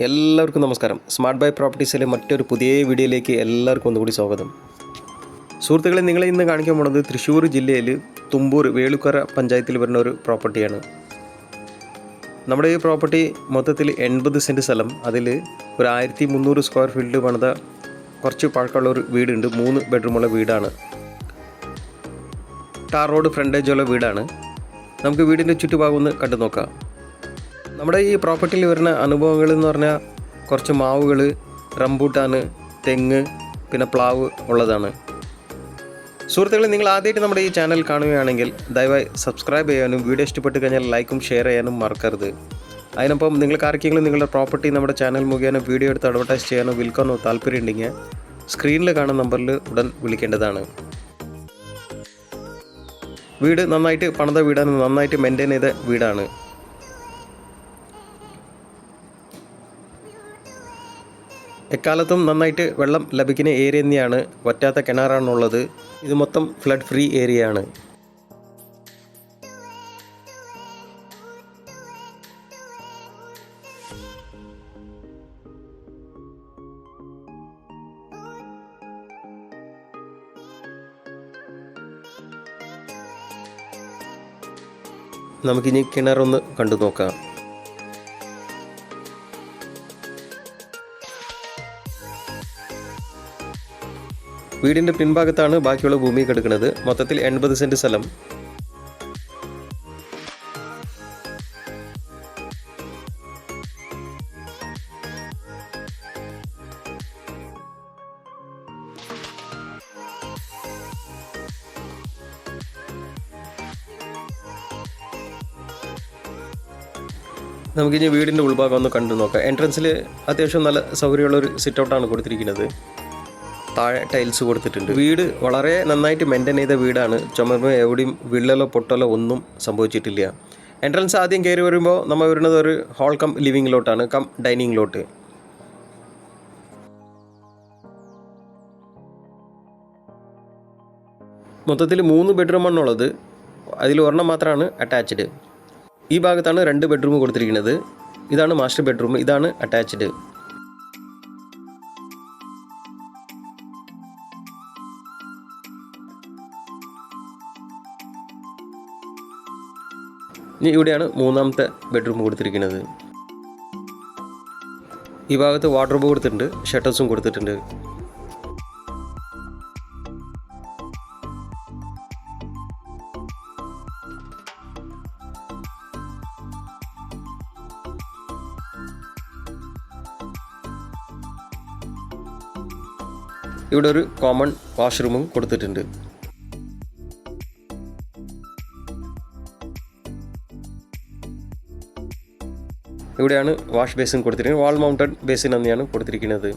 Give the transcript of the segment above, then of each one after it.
എല്ലാവർക്കും നമസ്കാരം. Smart by പ്രോപ്പർട്ടീസിലെ മറ്റൊരു പുതിയ വീഡിയോയിലേക്ക് എല്ലാവർക്കും ഒന്നുകൂടി സ്വാഗതം. സുഹൃത്തുക്കളെ, നിങ്ങളെ ഇന്ന് കാണിക്കാൻ പോകുന്നത് തൃശ്ശൂർ ജില്ലയിൽ തുമ്പൂർ വേളുക്കര പഞ്ചായത്തിൽ വരുന്ന ഒരു പ്രോപ്പർട്ടിയാണ്. നമ്മുടെ ഈ പ്രോപ്പർട്ടി മൊത്തത്തിൽ 80 സെൻറ്റ് സ്ഥലം, അതിൽ ഒരു 1300 സ്ക്വയർ ഫീറ്റ് പണിത കുറച്ച് പഴക്കമുള്ള ഒരു വീടുണ്ട്. 3 ബെഡ്റൂമുള്ള വീടാണ്. ടാർ റോഡ് ഫ്രണ്ടേജുള്ള വീടാണ്. നമുക്ക് വീടിൻ്റെ ചുറ്റുഭാഗം ഒന്ന് കണ്ടു നോക്കാം. നമ്മുടെ ഈ പ്രോപ്പർട്ടിയിൽ വരുന്ന അനുഭവങ്ങൾ എന്ന് പറഞ്ഞാൽ കുറച്ച് മാവുകൾ, റംബൂട്ടാൻ, തെങ്ങ്, പിന്നെ പ്ലാവ് ഉള്ളതാണ്. സുഹൃത്തുക്കളെ, നിങ്ങൾ ആദ്യമായിട്ട് നമ്മുടെ ഈ ചാനൽ കാണുകയാണെങ്കിൽ ദയവായി സബ്സ്ക്രൈബ് ചെയ്യാനും വീഡിയോ ഇഷ്ടപ്പെട്ട് കഴിഞ്ഞാൽ ലൈക്കും ഷെയർ ചെയ്യാനും മറക്കരുത്. അതിനൊപ്പം നിങ്ങൾക്ക് ആർക്കെങ്കിലും നിങ്ങളുടെ പ്രോപ്പർട്ടി നമ്മുടെ ചാനൽ മുഖേന വീഡിയോ എടുത്ത് അഡ്വർടൈസ് ചെയ്യാനോ വിൽക്കാനോ താല്പര്യമുണ്ടെങ്കിൽ സ്ക്രീനിൽ കാണുന്ന നമ്പറിൽ ഉടൻ വിളിക്കേണ്ടതാണ്. വീട് നന്നായിട്ട് പണിത വീടാണ്, നന്നായിട്ട് മെയിൻറ്റെയിൻ ചെയ്ത വീടാണ്. എക്കാലത്തും നന്നായിട്ട് വെള്ളം ലഭിക്കുന്ന ഏരിയ തന്നെയാണ്. വറ്റാത്ത കിണറാണുള്ളത്. ഇത് മൊത്തം ഫ്ലഡ് ഫ്രീ ഏരിയ ആണ്. നമുക്കിനി കിണറൊന്ന് കണ്ടു നോക്കാം. വീടിൻ്റെ പിൻഭാഗത്താണ് ബാക്കിയുള്ള ഭൂമി കിടക്കുന്നത്. മൊത്തത്തിൽ 80 സെൻറ്റ് സ്ഥലം. നമുക്കിനി വീടിൻ്റെ ഉൾഭാഗം ഒന്ന് കണ്ടു നോക്കാം. എൻട്രൻസിൽ അത്യാവശ്യം നല്ല സൗകര്യമുള്ളൊരു സിറ്റ് ഔട്ടാണ് കൊടുത്തിരിക്കുന്നത്. താഴെ ടൈൽസ് കൊടുത്തിട്ടുണ്ട്. വീട് വളരെ നന്നായിട്ട് മെയിൻറ്റെയിൻ ചെയ്ത വീടാണ്. ചുമരുമ എവിടെയും വിള്ളലോ പൊട്ടലോ ഒന്നും സംഭവിച്ചിട്ടില്ല. എൻട്രൻസ് ആദ്യം കയറി വരുമ്പോൾ നമ്മൾ വരുന്നത് ഒരു ഹാൾ കം ലിവിംഗ് ലോട്ടാണ്, കം ഡൈനിങ് ലോട്ട്. മൊത്തത്തിൽ 3 ബെഡ്റൂമാണുള്ളത്. അതിൽ ഒരെണ്ണം മാത്രമാണ് അറ്റാച്ച്ഡ്. ഈ ഭാഗത്താണ് 2 ബെഡ്റൂം കൊടുത്തിരിക്കുന്നത്. ഇതാണ് മാസ്റ്റർ ബെഡ്റൂം, ഇതാണ് അറ്റാച്ച്ഡ്. ഇനി ഇവിടെയാണ് 3ാമത്തെ ബെഡ്റൂം കൊടുത്തിരിക്കുന്നത്. ഈ ഭാഗത്ത് വാർഡ്രോബ് കൊടുത്തിട്ടുണ്ട്, ഷട്ടേഴ്സും കൊടുത്തിട്ടുണ്ട്. ഇവിടെ ഒരു കോമൺ വാഷ്റൂമും കൊടുത്തിട്ടുണ്ട്. ഇവിടെയാണ് വാഷ് ബേസിൻ കൊടുത്തിരിക്കുന്നത്. വാൾ മൗണ്ടഡ് ബേസിൻ തന്നെയാണ് കൊടുത്തിരിക്കുന്നത്.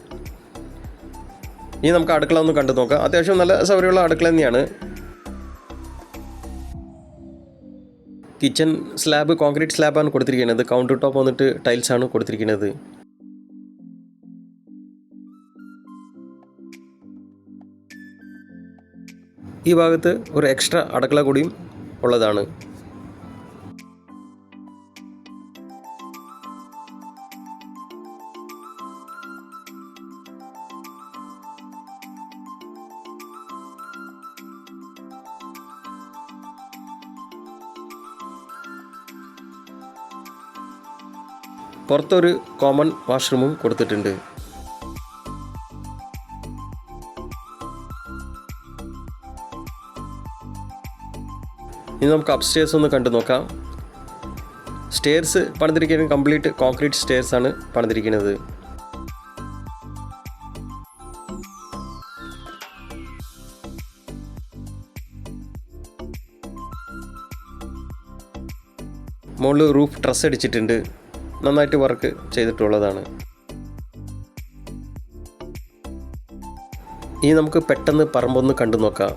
ഇനി നമുക്ക് അടുക്കള ഒന്ന് കണ്ടു നോക്കാം. അത്യാവശ്യം നല്ല സൗകര്യമുള്ള അടുക്കള തന്നെയാണ്. കിച്ചൺ സ്ലാബ് കോൺക്രീറ്റ് സ്ലാബാണ് കൊടുത്തിരിക്കുന്നത്. കൗണ്ടർ ടോപ്പ് വന്നിട്ട് ടൈൽസാണ് കൊടുത്തിരിക്കുന്നത്. ഈ ഭാഗത്ത് ഒരു എക്സ്ട്രാ അടുക്കള കൂടിയും ഉള്ളതാണ്. പുറത്തൊരു കോമൺ വാഷ്റൂമും കൊടുത്തിട്ടുണ്ട്. ഇനി നമുക്ക് അപ്സ്റ്റേഴ്സ് ഒന്ന് കണ്ടു നോക്കാം. സ്റ്റെയർസ് പണിതിരിക്കുന്നത് കംപ്ലീറ്റ് കോൺക്രീറ്റ് സ്റ്റെയർസ് ആണ് പണിതിരിക്കുന്നത്. മുകളിൽ റൂഫ് ട്രസ് അടിച്ചിട്ടുണ്ട്. നന്നായിട്ട് വർക്ക് ചെയ്തിട്ടുള്ളതാണ്. ഇനി നമുക്ക് പെട്ടെന്ന് പറമ്പൊന്ന് കണ്ടു നോക്കാം.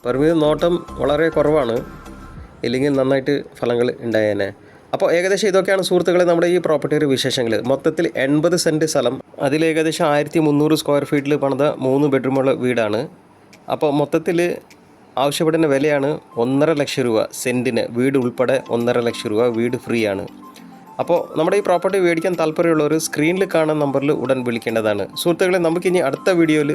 പറമ്പിൽ നോട്ടം വളരെ കുറവാണ്, ഇല്ലെങ്കിൽ നന്നായിട്ട് ഫലങ്ങൾ ഉണ്ടായേനെ. അപ്പോൾ ഏകദേശം ഇതൊക്കെയാണ് സുഹൃത്തുക്കളെ നമ്മുടെ ഈ പ്രോപ്പർട്ടിയുടെ വിശേഷങ്ങൾ. മൊത്തത്തിൽ 80 സെൻറ്റ് സ്ഥലം, അതിൽ ഏകദേശം 1300 സ്ക്വയർ ഫീറ്റിൽ പണിത 3 ബെഡ്റൂമുള്ള വീടാണ്. അപ്പോൾ മൊത്തത്തിൽ ആവശ്യപ്പെടുന്ന വിലയാണ് 1,50,000 രൂപ സെൻറ്റിന്. വീട് ഉൾപ്പെടെ 1,50,000 രൂപ. വീട് ഫ്രീ ആണ്. അപ്പോൾ നമ്മുടെ ഈ പ്രോപ്പർട്ടി മേടിക്കാൻ താല്പര്യമുള്ളവർ സ്ക്രീനിൽ കാണുന്ന നമ്പറിൽ ഉടൻ വിളിക്കേണ്ടതാണ്. സുഹൃത്തുക്കളെ, നമുക്കിനി അടുത്ത വീഡിയോയിൽ